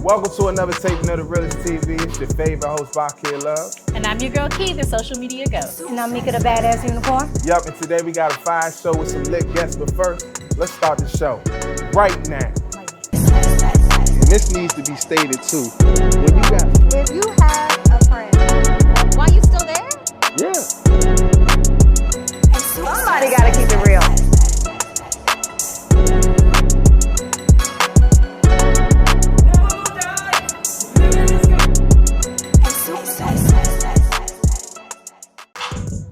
Welcome to another taping of the RealishTV. It's your favorite host, Bakir Love. And I'm your girl Key, the social media ghost. And I'm Mika, the badass unicorn. Yup, and today we got a fine show with some lit guests. But first, let's start the show right now. And this needs to be stated too. If you have a friend, Why you still there? Yeah. somebody gotta keep it real.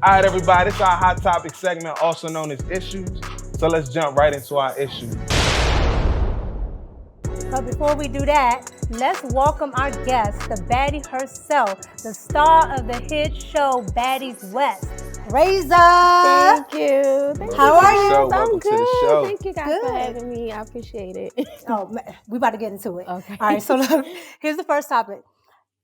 All right, everybody, it's our hot topic segment, also known as issues. So let's jump right into our issues. But before we do that, let's welcome our guest, the baddie herself, the star of the hit show Baddies West, Razor. Thank you. How are you? So, welcome I'm to the good. show. Thank you guys for having me. I appreciate it. Oh, we about to get into it. Okay. All right, so look, here's the first topic.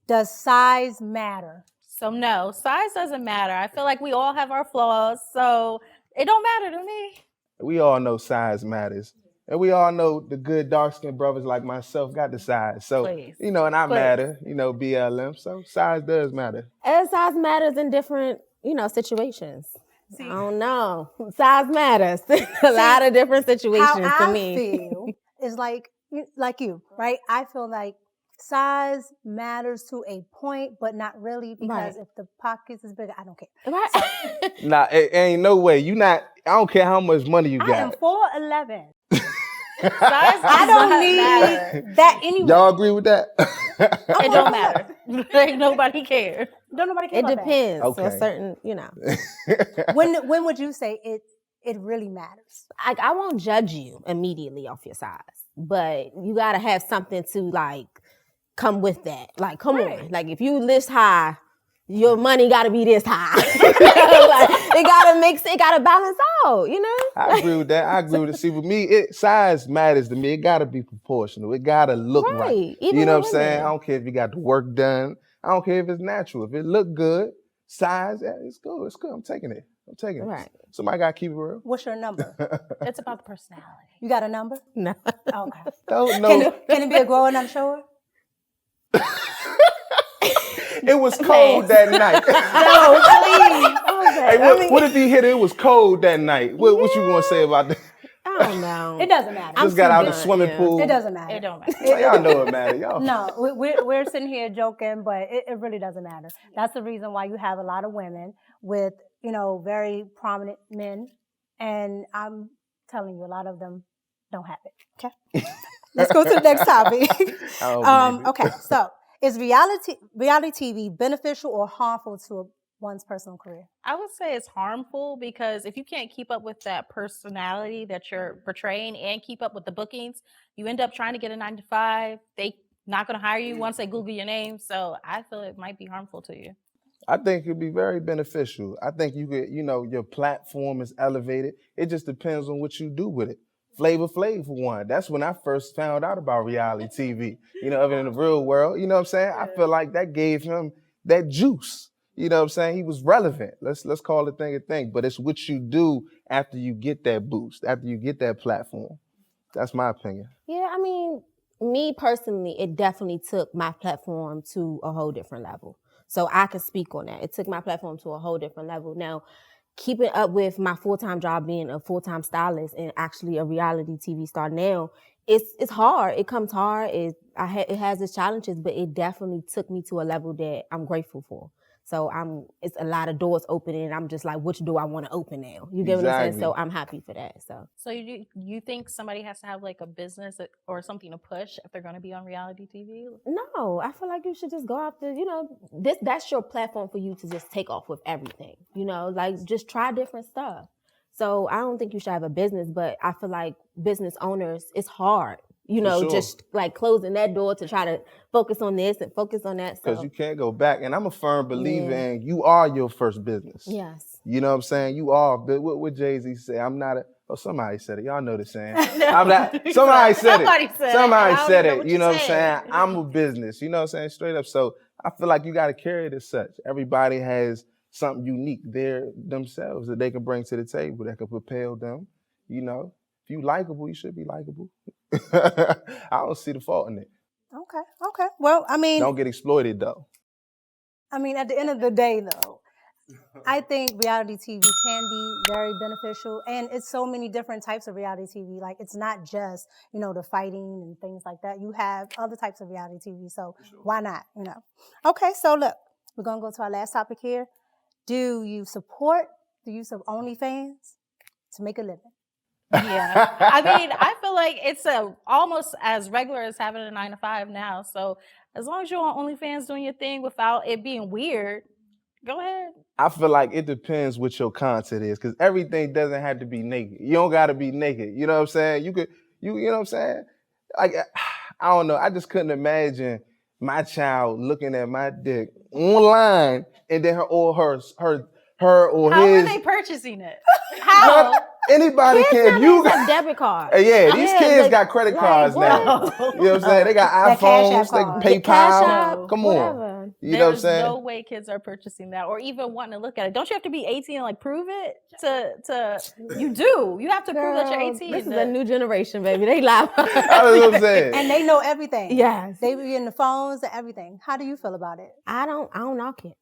Does size matter? So no, size doesn't matter. I feel like we all have our flaws, so it don't matter to me. We all know size matters. And we all know the good dark-skinned brothers like myself got the size. So, Please. and I Please. matter, BLM. So size does matter. And size matters in different, situations. See, I don't know. Size matters. A lot of different situations how to me. I feel is like you, right? I feel like size matters to a point, but not really, because Right. if the pockets is bigger, I don't care. Right. Nah, it ain't no way. I don't care how much money you I am got. 4'11". Size I don't need matter. that anyway. Y'all agree with that? It don't matter. Like nobody cares. Don't nobody care It about depends. Okay. So a certain, that. When would you say it really matters? I won't judge you immediately off your size, but you gotta have something to come with that. Like, come Right. on. Like, if you this high, your money gotta be this high. It gotta balance out, I agree with that. See, with me, size matters to me. It gotta be proportional. It gotta look right. Right. Even You know what with I'm saying? I women. don't care if you got the work done. I don't care if it's natural. If it look good, size, it's good. It's good. I'm taking it. Right. Somebody gotta keep it real. What's your number? It's about the personality. You got a number? No. Okay. Don't Can know. it be a growing up shower? It was cold that night. No, please. Hey, what if he hit it? It was cold that night. What you gonna say about that? I don't know. It doesn't matter. Just got out of the done, swimming yeah. pool. It doesn't matter. It don't matter. Well, y'all know it matter. Y'all. No, we're sitting here joking, but it really doesn't matter. That's the reason why you have a lot of women with, very prominent men. And I'm telling you, a lot of them don't have it. Okay. Let's go to the next topic. I don't believe it. Okay, so is reality TV beneficial or harmful to one's personal career? I would say it's harmful because if you can't keep up with that personality that you're portraying and keep up with the bookings, you end up trying to get a 9-to-5. They not going to hire you once they Google your name. So I feel it might be harmful to you. I think it'd be very beneficial. I think you could, your platform is elevated. It just depends on what you do with it. Flavor Flav for one. That's when I first found out about reality TV. Other than the real world, you know what I'm saying? I feel like that gave him that juice. You know what I'm saying? He was relevant. Let's call the thing a thing. But it's what you do after you get that boost, after you get that platform. That's my opinion. Yeah, I mean, me personally, it definitely took my platform to a whole different level. So I can speak on that. It took my platform to a whole different level. Now, keeping up with my full-time job being a full-time stylist and actually a reality TV star now, it's hard. It comes hard. It has its challenges, but it definitely took me to a level that I'm grateful for. So it's a lot of doors opening, and I'm just like, which door I want to open now? You get what I'm saying? Exactly. So I'm happy for that. So You think somebody has to have like a business or something to push if they're going to be on reality TV? no, I feel like you should just go after, that's your platform for you to just take off with everything. Just try different stuff. So I don't think you should have a business, but I feel like business owners, it's hard. Sure. Just like closing that door to try to focus on this and focus on that. Because So you can't go back. And I'm a firm believer Yeah. in you are your first business. yes. You know what I'm saying? You are. But what Jay-Z say? I'm not a... Oh, somebody said it. Y'all know the saying. I'm not... Somebody said it. Somebody said it. Somebody I don't said know it. what You you know what I'm said. saying? I'm a business. You know what I'm saying? Straight up. So I feel like you got to carry it as such. Everybody has something unique there themselves that they can bring to the table that can propel them. If you likable, you should be likable. I don't see the fault in it. Okay. Well, I mean, Don't get exploited though. at the end of the day, though, I think reality TV can be very beneficial, and it's so many different types of reality TV. Like, it's not just, the fighting and things like that. You have other types of reality TV, so why not, Okay, so look, we're going to go to our last topic here. Do you support the use of OnlyFans to make a living? Yeah. I feel like it's almost as regular as having a 9-to-5 now. So as long as you're on OnlyFans doing your thing without it being weird, go ahead. I feel like it depends what your content is, because everything doesn't have to be naked. You don't got to be naked. You know what I'm saying? You know what I'm saying? Like, I don't know. I just couldn't imagine my child looking at my dick online and then her or How his. are they purchasing it? How? Anybody can. If you got debit cards. Yeah, these kids got credit cards now. You know what I'm saying? They got iPhones, they PayPal. Come on. You know what I'm saying? There's no way kids are purchasing that or even wanting to look at it. Don't you have to be 18 and prove it to you do. You have to prove that you're 18. This is a new generation, baby. They lie. That's what I'm saying. And they know everything. Yes. They be in the phones and everything. How do you feel about it? I don't knock it.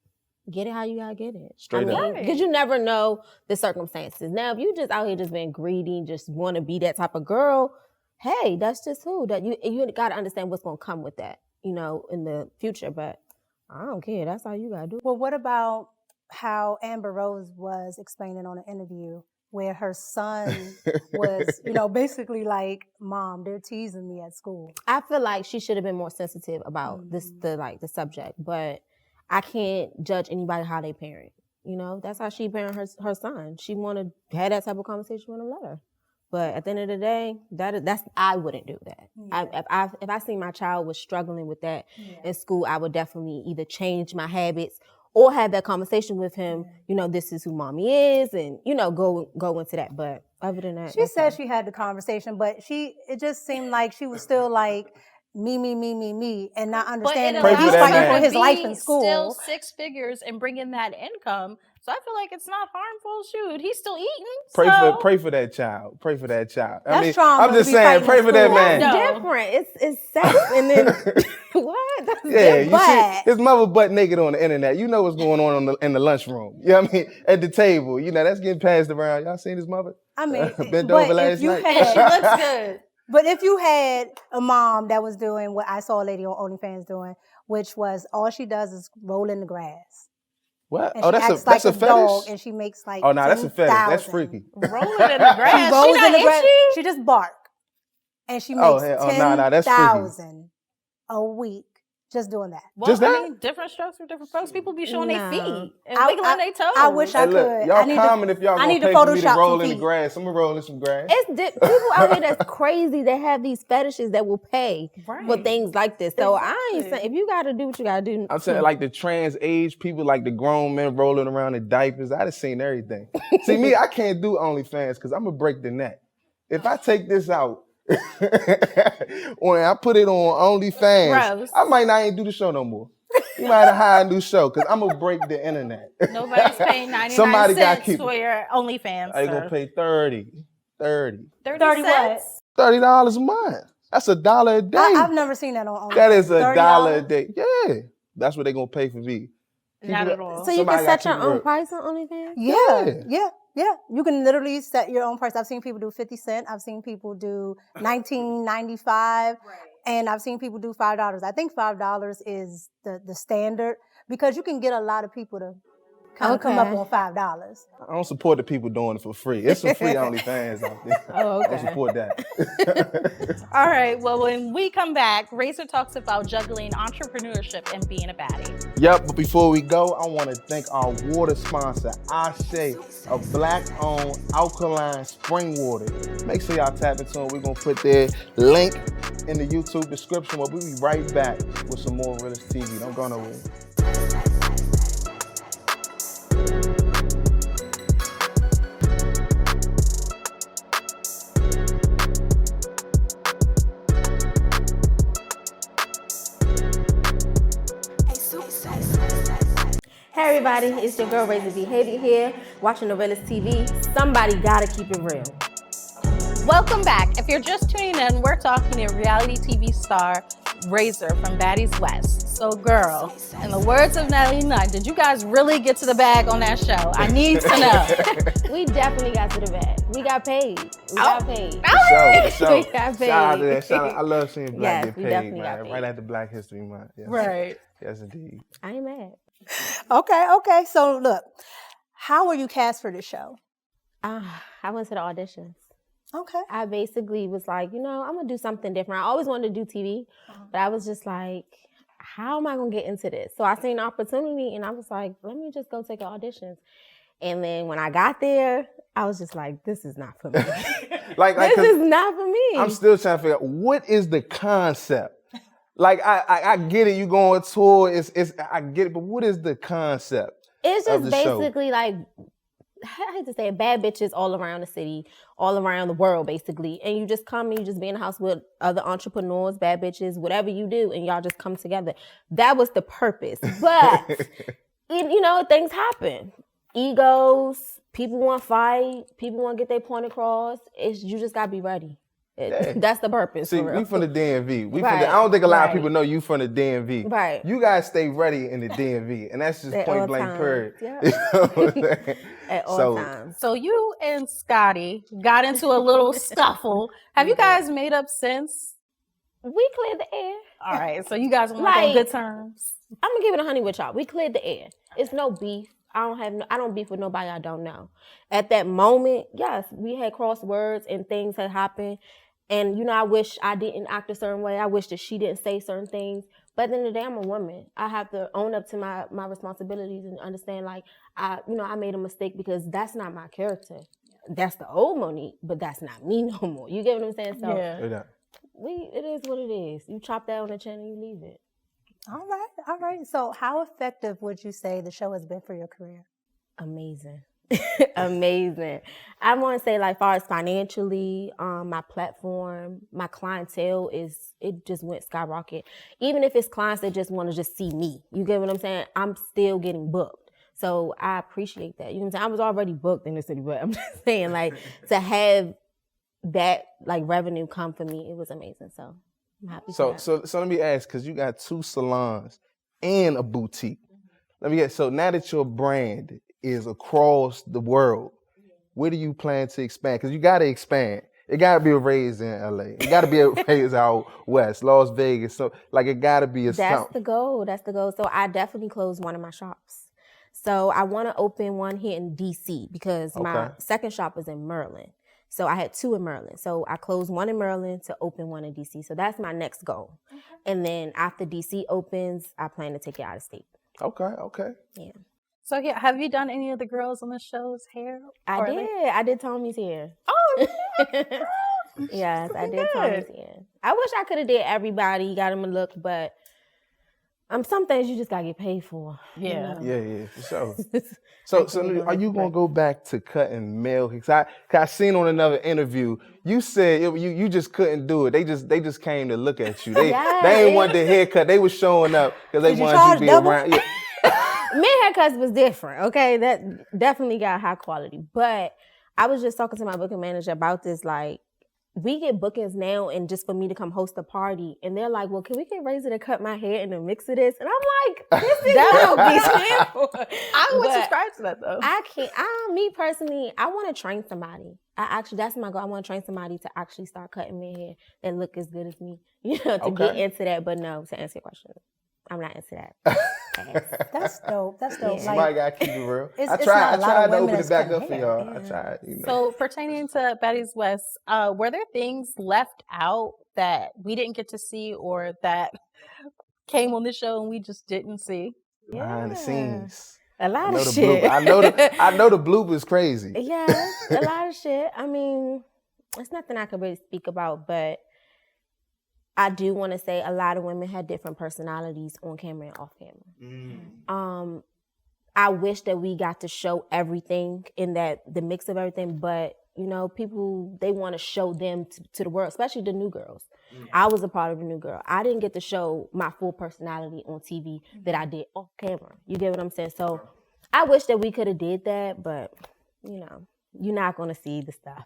Get it how you gotta get it. Straight up. Because you never know the circumstances. Now, if you just out here just being greedy, just want to be that type of girl, hey, that's just who. That you gotta understand what's gonna come with that, in the future. But I don't care. That's all you gotta do. Well, what about how Amber Rose was explaining on an interview where her son was, basically like, Mom, they're teasing me at school. I feel like she should have been more sensitive about the subject, but I can't judge anybody how they parent. That's how she parent her son. She want to have that type of conversation with him, let her. But at the end of the day, I wouldn't do that. Yeah. If I seen my child was struggling with that in school, I would definitely either change my habits or have that conversation with him. This is who mommy is, and go into that. But other than that, she said she had the conversation, but it just seemed like she was still like, me, and not understanding that he's fighting for his life in school. Still 6 figures and bringing that income. So I feel like it's not harmful. Shoot, he's still eating. Pray for that child. Pray for that child. That's trauma. I'm just saying, pray for that man. That's different. It's sex, and then what? That's different. You see his mother butt naked on the internet. You know what's going on in the lunchroom. You know what I mean? At the table. That's getting passed around. Y'all seen his mother? Bent over last night. She looks good. But if you had a mom that was doing what I saw a lady on OnlyFans doing, which was all she does is roll in the grass. What? And that's a fetish? Dog, and she makes like Oh, no, that's a fetish. That's freaky. Rolling in the grass. She rolls in the grass. She just bark. And she makes $10,000 a week just doing that. Well, just that? Different strokes for different folks. People be showing their feet and wiggling their toes. I wish I could. Y'all comment if y'all gonna pay for me to roll in the grass. I'm gonna roll in some grass. It's people out here that's crazy that have these fetishes that will pay for things like this. So I ain't saying, if you gotta do what you gotta do. I'm saying like the trans age people, like the grown men rolling around in diapers. I done seen everything. See me, I can't do OnlyFans because I'm gonna break the net. If I take this out, when I put it on OnlyFans, I might not even do the show no more. You might have to hire a new show because I'm gonna break the internet. Nobody's paying 99 cents for your OnlyFans. Are you gonna pay 30 30 what? $30 a month. That's $1 a day. I've never seen that on OnlyFans. That is $1 a day. Yeah, that's what they're gonna pay for me. Not at all. So you can set your own price on OnlyFans? Yeah. You can literally set your own price. I've seen people do 50 cents. I've seen people do $19.95. And I've seen people do $5. I think $5 is the standard because you can get a lot of people to come up on $5. I don't support the people doing it for free. It's some free OnlyFans out there. Oh, okay. I don't support that. All right. Well, when we come back, Razor talks about juggling entrepreneurship and being a baddie. Yep, but before we go, I want to thank our water sponsor, Ashe, a black-owned alkaline spring water. Make sure y'all tap into it. We're going to put their link in the YouTube description. We'll be right back with some more RealishTV. Don't go nowhere. Hey everybody, it's your girl Razor Behavior here, watching the RealishTV. Somebody gotta keep it real. Welcome back. If you're just tuning in, we're talking to reality TV star Razor from Baddies West. So, girl, in the words of Natalie Nunn, did you guys really get to the bag on that show? I need to know. We definitely got to the bag. We got paid. We got paid. For sure. We got paid. Shout out to that. Shout out. I love seeing Black Yes, get we paid, definitely man. got paid. Right after Black History Month. Yes. Right. Yes, indeed. I ain't mad. Okay. So look, how were you cast for this show? I went to the auditions. Okay. I basically was like, I'm going to do something different. I always wanted to do TV, but I was just like, how am I going to get into this? So I seen an opportunity and I was like, let me just go take auditions. And then when I got there, I was just like, this is not for me. This is not for me. I'm still trying to figure out what is the concept. Like I get it, you go on tour, I get it, but what is the concept? It's of just the show? basically like, I hate to say it, bad bitches all around the city, all around the world, basically. And you just come and you just be in the house with other entrepreneurs, bad bitches, whatever you do, and y'all just come together. That was the purpose. But, things happen. Egos, people want to fight, people want to get their point across. You just got to be ready. That's the purpose. See, for real. we from the DMV. Right, I don't think a lot of right. people know you from the DMV. Right. You guys stay ready in the DMV, and that's just At point all blank times. period. Yeah. You know what I'm saying? At all So- times. So you and Scotty got into a little scuffle. Have you guys made up since? We cleared the air. All right. So you guys are on Like- good terms. I'm gonna keep it 100 with y'all. We cleared the air. It's no beef. I don't beef with nobody I don't know. At that moment, yes, we had crossed words and things had happened. And I wish I didn't act a certain way. I wish that she didn't say certain things. But at the end of the day, I'm a woman. I have to own up to my responsibilities and understand, like, I made a mistake because that's not my character. That's the old Monique, but that's not me no more. You get what I'm saying? So Yeah. it is what it is. You chop that on the chin and you leave it. All right. So how effective would you say the show has been for your career? Amazing. Amazing. I want to say, like, far as financially, my platform, my clientele it just went skyrocket. Even if it's clients that just want to just see me, you get what I'm saying? I'm still getting booked. So I appreciate that. You know what I'm saying? I was already booked in the city, but I'm just saying, like, to have that, like, revenue come for me, it was amazing. So I'm happy for that. So let me ask, because you got 2 salons and a boutique. Let me get, so now that your brand is across the world, where do you plan to expand? Because you got to expand. It got to be a raise in LA. It got to be a raise out west, Las Vegas. So, like, it got to be a That's something. the goal. That's the goal. So I definitely closed one of my shops. So I want to open one here in DC because my Okay. second shop was in Maryland. So I had 2 in Maryland. So I closed one in Maryland to open one in DC. So that's my next goal. And then after DC opens, I plan to take it out of state. Okay. Yeah. So yeah, have you done any of the girls on the show's hair? I Or did. I did Tommy's hair. Oh, Yes, I did good. Tommy's hair. I wish I could have did everybody, got him a look, but some things you just gotta get paid for. you Yeah. know? Yeah, for sure. I So can't go are you back. gonna go back to cutting male hair? 'Cause I seen on another interview you said you just couldn't do it. They just came to look at you. They Yeah, they ain't it- want the haircut. They was showing up because they Did you wanted you charge to be double? around. Yeah. Men haircuts was different, okay? That definitely got high quality. But I was just talking to my booking manager about this, like, we get bookings now and just for me to come host a party, and they're like, well, can we get Razor to cut my hair in the mix of this? And I'm like, this is That what would be we stand for. I would But subscribe to that though. I can't, me personally, I want to train somebody. That's my goal. I want to train somebody to actually start cutting my hair that look as good as me, to Okay. get into that. But no, to answer your question, I'm not into that. That's dope. That's dope. Yeah. Somebody gotta keep it real. It's- I it's tried not a lot of to women open it that's back cutting up for hair. y'all. I Yeah. tried, So pertaining to Baddies West, were there things left out that we didn't get to see or that came on the show and we just didn't see? behind the Yeah. scenes. A lot I know of the shit. blooper. I know the blooper's crazy. Yeah, a lot of shit. I mean, it's nothing I could really speak about, but I do want to say a lot of women had different personalities on camera and off camera. I wish that we got to show everything in the mix of everything, but people, they want to show them to the world, especially the new girls. I was a part of the new girl. I didn't get to show my full personality on TV that I did off camera. You get what I'm saying? So I wish that we could have did that, but we you're not going to see the stuff.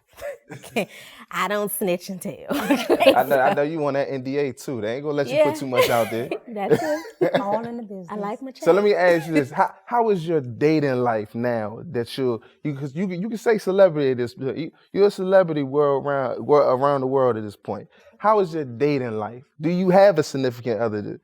I don't snitch and tell. I know you want that NDA too. They ain't gonna let you put too much out there. That's it. All in the business. I like my check. So let me ask you this: How is your dating life now? That you can say celebrity at this. You're a celebrity around the world at this point. How is your dating life? Do you have a significant other?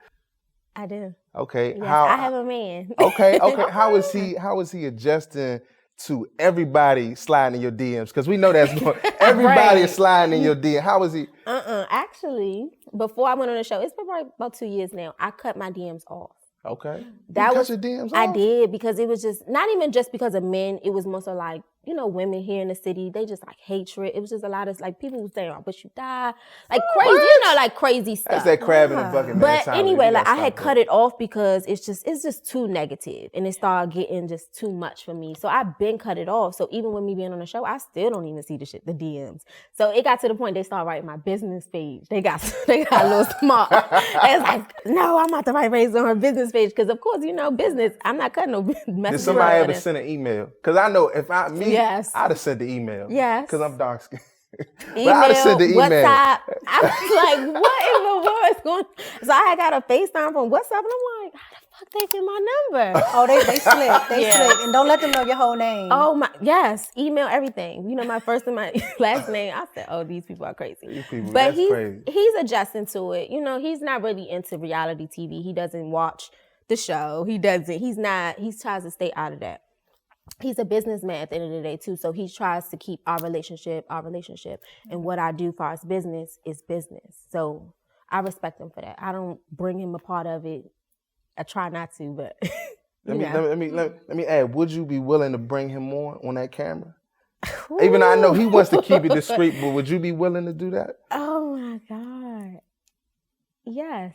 I do. Okay. Yes, I have a man. Okay. How is he adjusting to everybody sliding in your DMs? Because we know that's everybody is sliding in your DM. How is he? Actually, before I went on the show, it's been probably about 2 years now. I cut my DMs off. Okay. That was your DMs I off? did, because it was just not even just because of men. It was more so like, women here in the city, they just like hatred. It was just a lot of like people who saying, "I wish you die," like crazy, like crazy stuff. That's that crab in the bucket, man. But anyway, like I had cut it off because it's just too negative, and it started getting just too much for me. So I've been cut it off. So even with me being on the show, I still don't even see the DMs. So it got to the point they started writing my business page. They got a little smart. They was like, "No, I'm not the right page on her business page," because of course, business. I'm not cutting no messages. Did somebody ever send an email? Because I know if Yes. I'd have sent the email. Yes. Because I'm dark skinned. Email, I'd have sent the email. WhatsApp. I was like, what in the world is going on? So I had got a FaceTime from WhatsApp, and I'm like, how the fuck they get my number? Oh, they slick. They slick. And don't let them know your whole name. Oh, yes. Email everything. My first and my last name. I said, oh, these people are crazy. These people, but crazy. He's adjusting to it. He's not really into reality TV. He doesn't watch the show. He tries to stay out of that. He's a businessman at the end of the day too, so he tries to keep our relationship, and what I do for us business is business. So I respect him for that. I don't bring him a part of it. I try not to, but let me add. Would you be willing to bring him on that camera? Ooh. Even though I know he wants to keep it discreet, but would you be willing to do that? Oh my God, yes.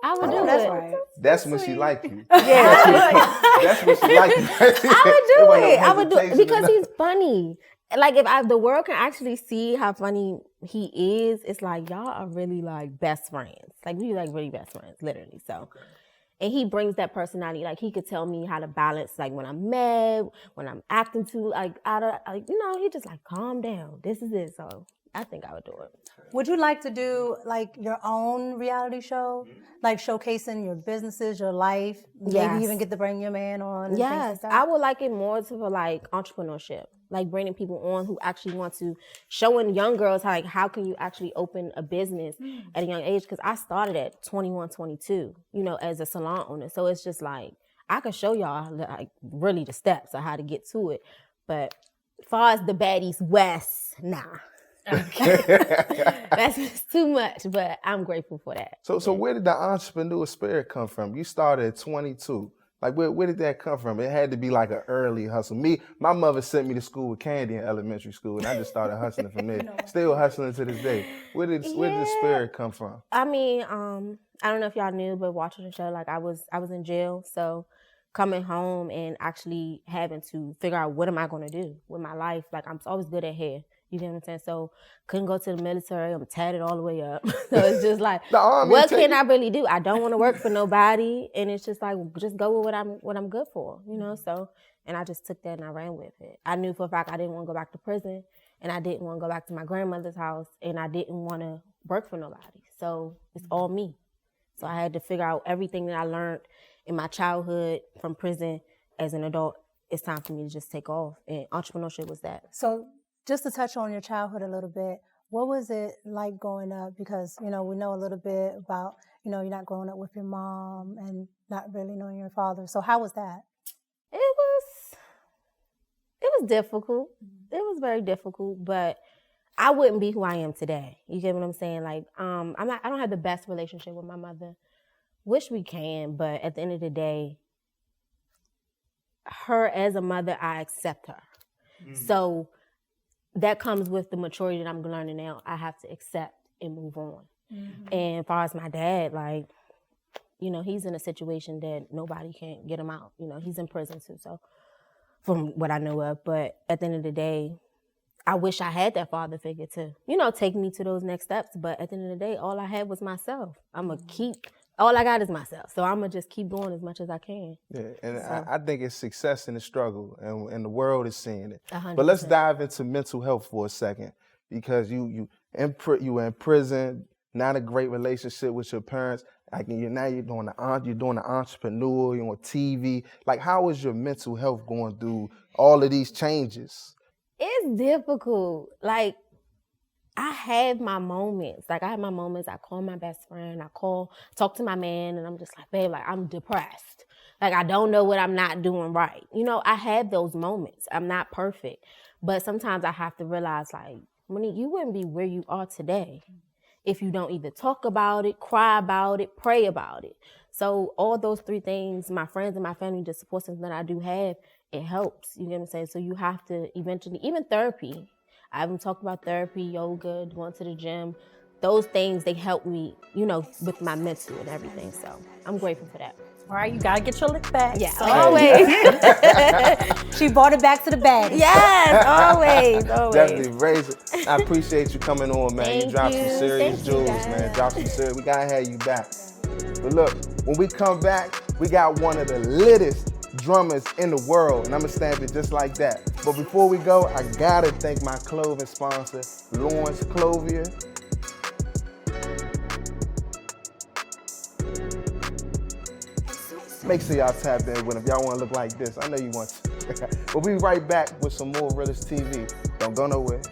I would do that's it. Right. That's when she like you. Yeah. That's when she like you. I would do it because he's funny. Like if the world can actually see how funny he is, it's like y'all are really like best friends. Like we like really best friends, literally. So, and he brings that personality. Like he could tell me how to balance, like when I'm mad, when I'm acting too like out of like he just like calm down. This is it. So I think I would do it. Would you like to do like your own reality show, like showcasing your businesses, your life? Yes. Maybe even get to bring your man on. And yes, things like that? I would like it more to like entrepreneurship, like bringing people on who actually want to, showing young girls how can you actually open a business at a young age? Because I started at 21, 22, as a salon owner. So it's just like I can show y'all like really the steps of how to get to it, but as far as the Baddies West, nah. That's just too much, but I'm grateful for that. So where did the entrepreneur spirit come from? You started at 22. Like where did that come from? It had to be like an early hustle. My mother sent me to school with candy in elementary school, and I just started hustling from there. Still hustling to this day. Where did the spirit come from? I mean, I don't know if y'all knew, but watching the show, like I was in jail, so coming home and actually having to figure out what am I going to do with my life. Like I'm always good at hair. You get what I'm saying? So couldn't go to the military. I'm tatted all the way up. So it's just like, what can I really do? I don't want to work for nobody, and it's just like, just go with what I'm good for, So, and I just took that and I ran with it. I knew for a fact I didn't want to go back to prison, and I didn't want to go back to my grandmother's house, and I didn't want to work for nobody. So it's all me. So I had to figure out everything that I learned in my childhood from prison as an adult. It's time for me to just take off, and entrepreneurship was that. So just to touch on your childhood a little bit, what was it like growing up? Because, we know a little bit about, you're not growing up with your mom and not really knowing your father. So how was that? It was difficult. It was very difficult, but I wouldn't be who I am today. You get what I'm saying? Like, I don't have the best relationship with my mother. Wish we can, but at the end of the day, her as a mother, I accept her. So that comes with the maturity that I'm learning now. I have to accept and move on. And as far as my dad, like, he's in a situation that nobody can get him out. He's in prison too, so from what I know of. But at the end of the day, I wish I had that father figure to, take me to those next steps. But at the end of the day, all I had was myself. I'm going to keep all I got is myself. So I'm going to just keep going as much as I can. Yeah, and So. I think it's success in the struggle, and the world is seeing it. 100%. But let's dive into mental health for a second, because you were in prison, not a great relationship with your parents. Like you're doing the entrepreneur, you're on TV. Like, how is your mental health going through all of these changes? It's difficult. Like, I have my moments. Like, I have my moments. I call my best friend. Talk to my man, and I'm just like, babe, like, I'm depressed. Like, I don't know what I'm not doing right. You know, I have those moments. I'm not perfect. But sometimes I have to realize, like, Monique, you wouldn't be where you are today if you don't either talk about it, cry about it, pray about it. So all those three things, my friends and my family, the support system that I do have, it helps. You know what I'm saying? So you have to eventually, even therapy. I haven't talked about therapy, yoga, going to the gym. Those things, they help me, you know, with my mental and everything. So I'm grateful for that. All right, you gotta get your lick back. Yeah, So- always. She brought it back to the bag. Yes, always. Definitely raise it. I appreciate you coming on, man. You Thank dropped some you. serious Thank you, jewels, guys. man. Drop some serious. We gotta have you back. But look, when we come back, we got one of the littest drummers in the world, and I'm gonna stamp it just like that. But before we go, I gotta thank my clothing sponsor, Lawrence Clothier. Make sure y'all tap in with them if y'all want to look like this. I know you want to. We'll be right back with some more RealishTV. Don't go nowhere.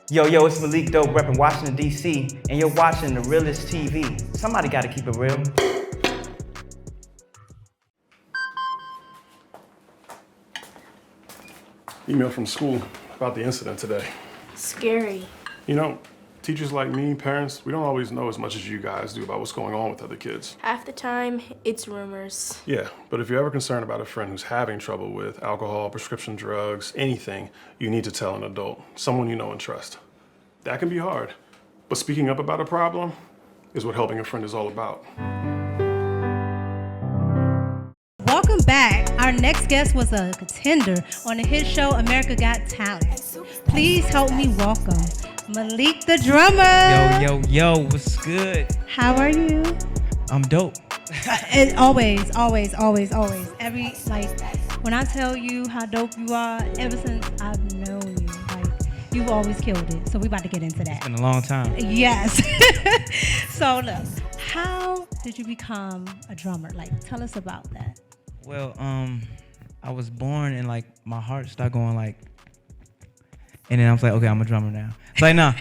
Yo, it's Malik Dope repping Washington, D.C., and you're watching the RealishTV. Somebody gotta keep it real. Email from school about the incident today. Scary. You know, teachers like me, parents, we don't always know as much as you guys do about what's going on with other kids. Half the time, it's rumors. Yeah, but if you're ever concerned about a friend who's having trouble with alcohol, prescription drugs, anything, you need to tell an adult, someone you know and trust. That can be hard, but speaking up about a problem is what helping a friend is all about. Welcome back. Our next guest was a contender on the hit show America Got Talent. Please help me welcome Malik the drummer. Yo, what's good? How are you? I'm dope. And always. Every, like, when I tell you how dope you are, ever since I've known you, like, you've always killed it. So we about to get into that. It's been a long time. Yes. So look, how did you become a drummer? Like, tell us about that. Well, I was born and like my heart started going like, and then I was like, okay, I'm a drummer now. It's like, nah,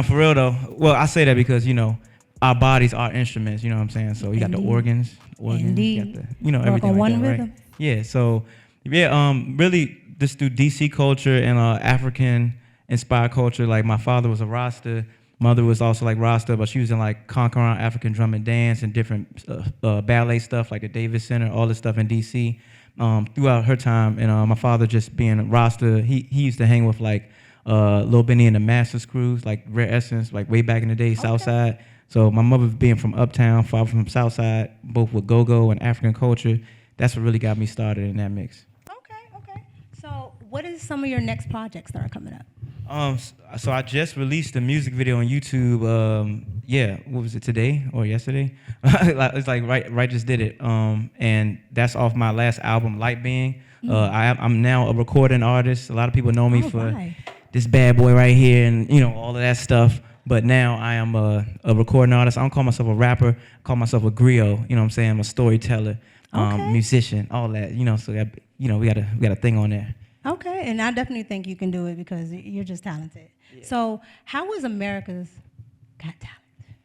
for real though. Well, I say that because, you know, our bodies are instruments, you know what I'm saying? So you got the organs, Indeed. you got the, you know, Work everything on like one that, rhythm. right? Yeah, so, yeah, really just through DC culture and African-inspired culture. Like my father was a Rasta, mother was also like Rasta, but she was in like conquering African drum and dance and different ballet stuff like the Davis Center, all this stuff in DC throughout her time. And my father just being Rasta, he used to hang with like Lil Benny and the Masters crews, like Rare Essence, like way back in the day, Southside. So my mother being from Uptown, father from Southside, both with go-go and African culture, that's what really got me started in that mix. Okay. So what is some of your next projects that are coming up? So I just released a music video on YouTube. What was it, today or yesterday? It's like right just did it. And that's off my last album, Light Being. I'm now a recording artist. A lot of people know me for this bad boy right here, and you know all of that stuff. But now I am a recording artist. I don't call myself a rapper. I call myself a griot. You know what I'm saying? I'm a storyteller, musician, all that. You know, so that, you know we got a thing on there. Okay, and I definitely think you can do it because you're just talented. Yeah. So how was America's Got Talent?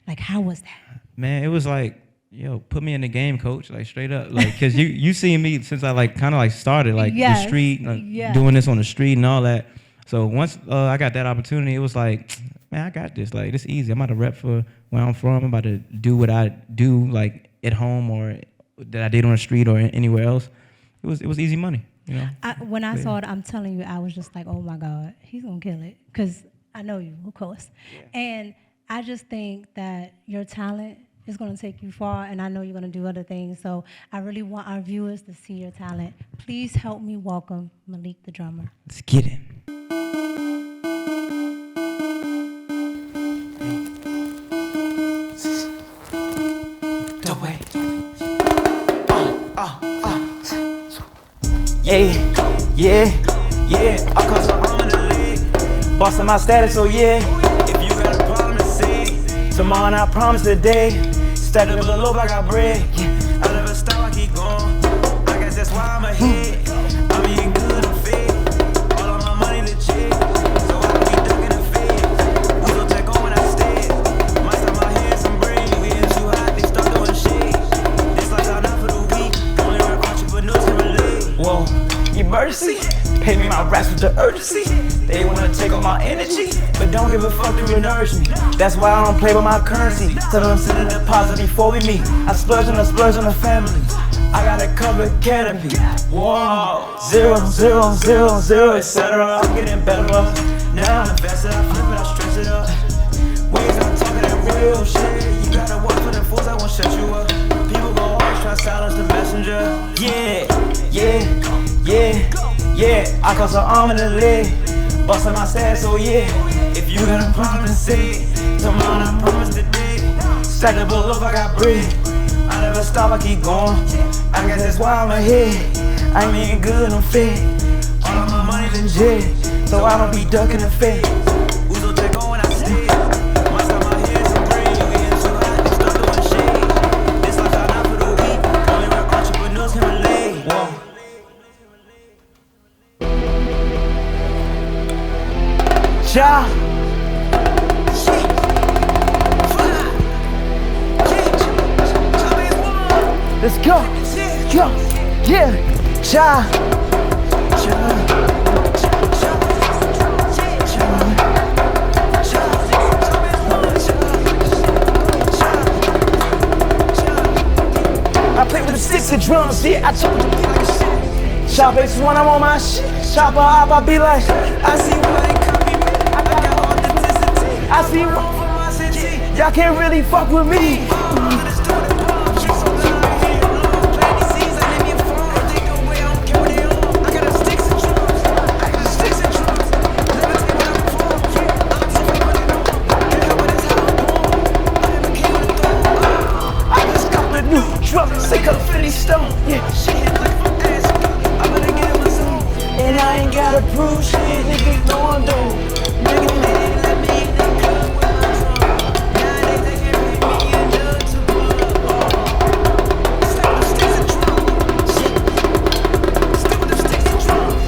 Like, how was that? Man, it was like, yo, put me in the game, coach, like straight up. Like, cause you seen me since I like kind of like started like the street, like, doing this on the street and all that. So once I got that opportunity, it was like, man, I got this. Like, this easy. I'm about to rep for where I'm from. I'm about to do what I do like at home or that I did on the street or anywhere else. It was easy money. You know? When I saw it, I'm telling you, I was just like, oh my God, he's gonna kill it. Because I know you, of course. Yeah. And I just think that your talent is gonna take you far, and I know you're gonna do other things. So I really want our viewers to see your talent. Please help me welcome Malik the drummer. Let's get it. The way. Hey, yeah, yeah. I cause I'm on the leg. Bossing my status, oh yeah. If you got a problem to say, tomorrow I promise today. Stack up the loaf, I got bread. Yeah. I never stop, I keep going. I guess that's why I'm ahead. I'm eating good and fed. All of my money legit. So I don't be ducking the feds. We gon' check on when I stay. Might stop my head some brain. We getting too hot, they start doing shade. This lifestyle not for the weak. Only real entrepreneurs can relate. Whoa, emergency. Pay me my raps with the urgency. They wanna take all my energy, but don't give a fuck to nourish me. That's why I don't play with my currency. Tell them send a deposit before we meet. I splurge on the family. I got a covered canopy. Whoa, 0, 0, 0, 0, etc. I'm getting better up. Now I'm invested, I flip it, I stretch it up. Ways I'm talking that real shit. You gotta work for the force, I won't shut you up. People gon' always try to silence the messenger. Yeah, yeah, yeah, yeah. I cause an arm and a leg. Bustin' my status, oh yeah. If you got a problem to say, tomorrow I promise today. Stack the bull up, I got bread. I never stop, I keep going. I guess that's why I'm ahead. I'm eating good, I'm fed. All of my money legit, so I don't be ducking the fed. Who's gon' check on when I stay? Might stop my head some brain. We getting too hot, they start doing shade. This lifestyle not for the weak. Only real entrepreneurs can relate. Whoa. Ja. Let's go. Yo. Yeah. Ja. I play with the sticks and drums, yeah, I chop with the beat like a shit. Shop X when I'm on my shit. Chopper up, I be like, I see what ain't copy me. I got authenticity. I see what from my city. Y'all can't really fuck with me. Sick of 50 stone, yeah. Shit like from ass, I'm gonna get my zone. And I ain't gotta prove shit, niggas know I'm dope. Niggas ain't let me in the club with my drum. Nowadays they can't bring me a jug to pull up. Stick with the sticks and drums. Stick with the sticks and drums.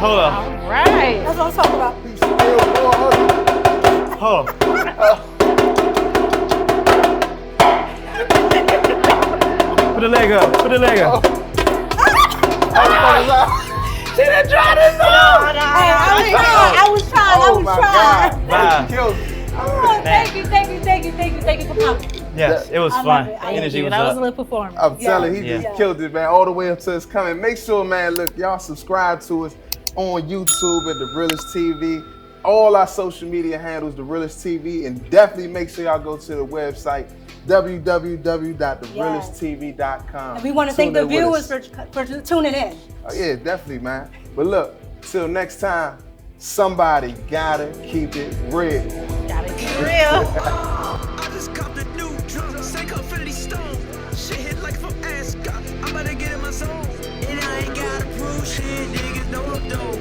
Hold up. All right. That's what I'm talking about. Hold up. Put the leg up. Put the leg up. She done tried this on. I was trying. Oh my God. Bye. Oh, thank you for coming. Yes, it was I fun. love it. Energy was That was a up. little performance. I'm telling you, he Yeah. just killed it, man, all the way up to his coming. Make sure, man, look, y'all subscribe to us on YouTube at The Realist TV. All our social media handles, The Realist TV, and definitely make sure y'all go to the website, www.therealisttv.com. And we want to thank the viewers for tuning in. Oh, yeah, definitely, man. But look, till next time, somebody gotta keep it real. Gotta keep it real. I just copped a new drum, say come 50 stone. Shit hit like from Ascot, I'm about to get in my zone. And I ain't gotta prove shit, niggas know I'm dope.